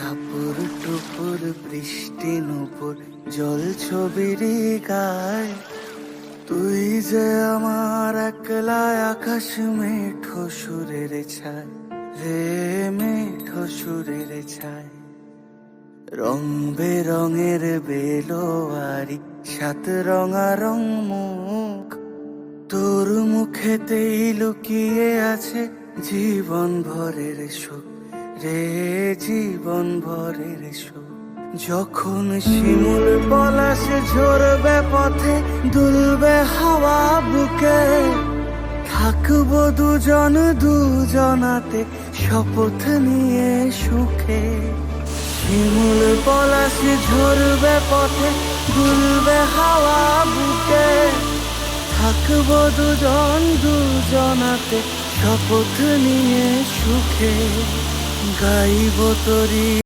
টাপুর টুপুর বৃষ্টি নুপুর জল ছবির গায়, তুই যে আমার একলা আকাশ মেঠো সুরের ছায় রে, মেঠো সুরের ছায়। রং বেরঙের বেলোয়ারি সাত রঙারং মুখ, তোর মুখেতেই লুকিয়ে আছে জীবন ভরের সুখ রে, জীবন ভরের সুখ। যখন শিমুল পলাশ ঝরবে পথে, দুলবে হাওয়া বুকে, থাকবো দুজন দুজনাতে শপথ নিয়ে সুখে। শিমুল পলাশ ঝরবে পথে, দুলবে হাওয়া বুকে, থাকবো দুজন দুজনাতে শপথ নিয়ে সুখে। গাইব তোরি